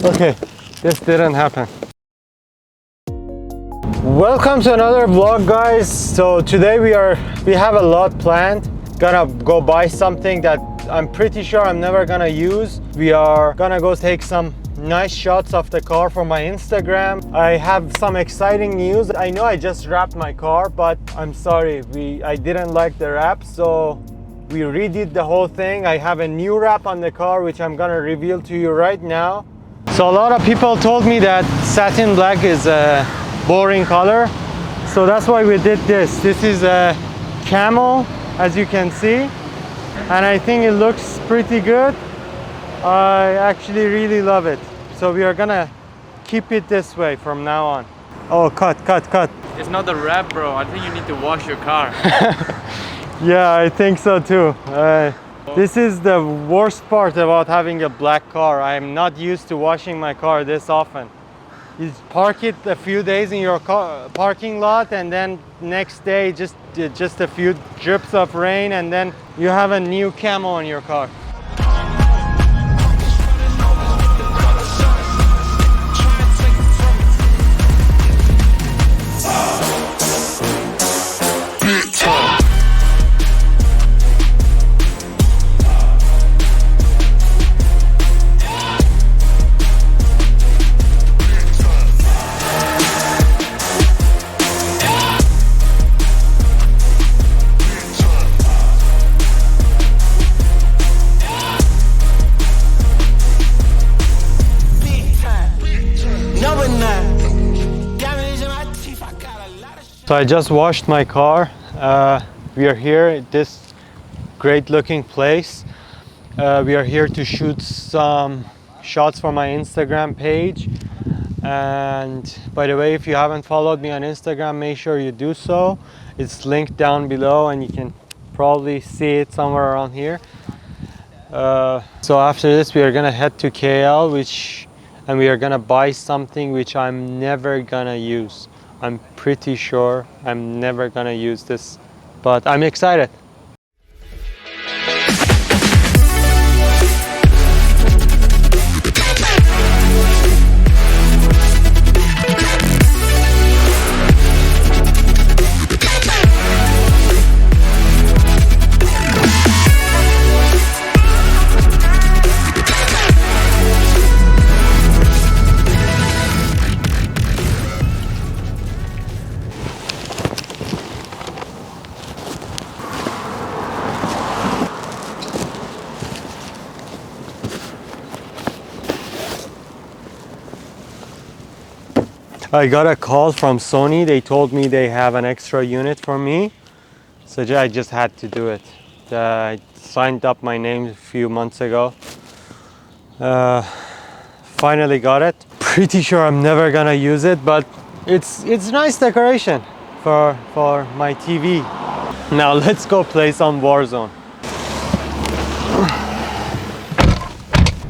Okay, this didn't happen. Welcome to another vlog, guys. So today we have a lot planned. Gonna go buy something that I'm pretty sure I'm never gonna use. We are gonna go take some nice shots of the car for my Instagram. I have some exciting news. I know I just wrapped my car, but I'm sorry, I didn't like the wrap, so we redid the whole thing. I have a new wrap on the car, which I'm gonna reveal to you right now. So a lot of people told me that satin black is a boring color, so that's why we did this. This is a camo, as you can see, and I think it looks pretty good. I actually really love it. So we are gonna keep it this way from now on. Oh, cut. It's not the wrap, bro. I think you need to wash your car. Yeah, I think so too. This is the worst part about having a black car. I'm not used to washing my car this often. You park it a few days in your parking lot, and then next day just a few drips of rain, and then you have a new camo on your car. So I just washed my car. We are here at this great looking place. We are here to shoot some shots for my Instagram page. And by the way, if you haven't followed me on Instagram, make sure you do so. It's linked down below and you can probably see it somewhere around here. So after this we are gonna head to KL, and we are gonna buy something which I'm never gonna use. I'm pretty sure I'm never gonna use this, but I'm excited. I got a call from Sony. They told me they have an extra unit for me, so I just had to do it. I signed up my name a few months ago. Finally got it. Pretty sure I'm never gonna use it, but it's nice decoration for my TV. Now let's go play some Warzone.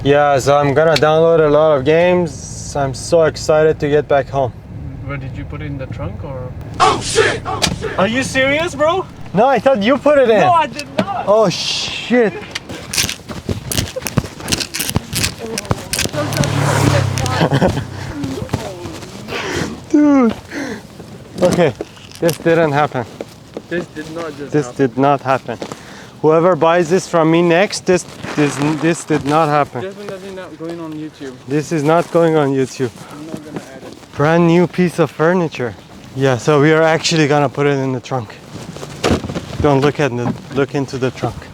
Yeah, so I'm gonna download a lot of games. I'm so excited to get back home. Where did you put it in the trunk or? Oh shit! Oh shit! Are you serious, bro? No, I thought you put it in. No, I did not. Oh shit! Dude. Okay, this didn't happen. This did not just This happen. did not happen. Whoever buys this from me next, this did not happen. Definitely not going on YouTube. This is not going on YouTube. I'm not gonna add it. Brand new piece of furniture. Yeah, so we are actually gonna put it in the trunk. Don't look into the trunk.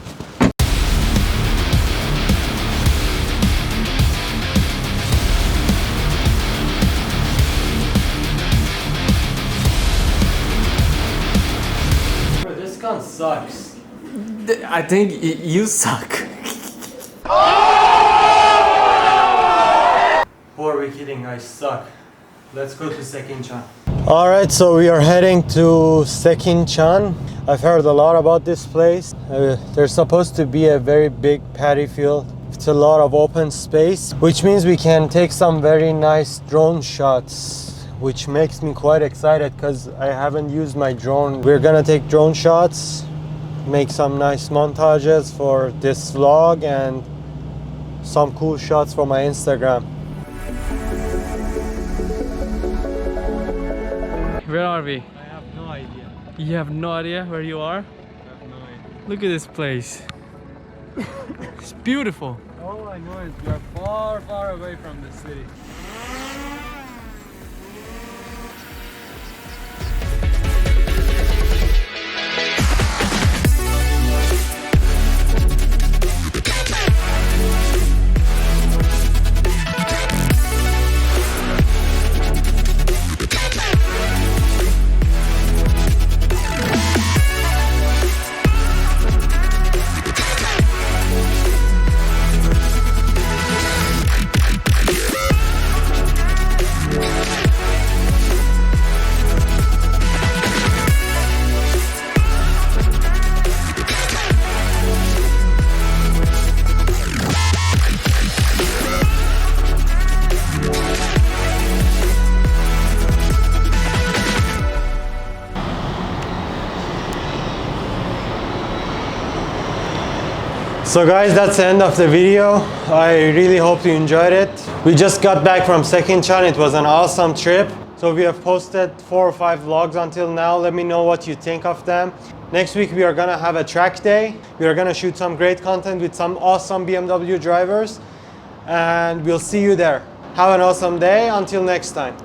Bro, this gun sucks. I think you suck. Who are we kidding? I suck. Let's go to Sekinchan. Alright, so we are heading to Sekinchan. I've heard a lot about this place. There's supposed to be a very big paddy field. It's a lot of open space, which means we can take some very nice drone shots, which makes me quite excited because I haven't used my drone. We're gonna take drone shots, make some nice montages for this vlog and some cool shots for my Instagram. Where are we? I have no idea. You have no idea where you are? I have no idea. Look at this place. It's beautiful. All I know is we are far, far away from the city. So guys, that's the end of the video. I really hope you enjoyed it. We just got back from Sekinchan. It was an awesome trip. So we have posted 4 or 5 vlogs until now. Let me know what you think of them. Next week we are gonna have a track day. We are gonna shoot some great content with some awesome BMW drivers. And we'll see you there. Have an awesome day. Until next time.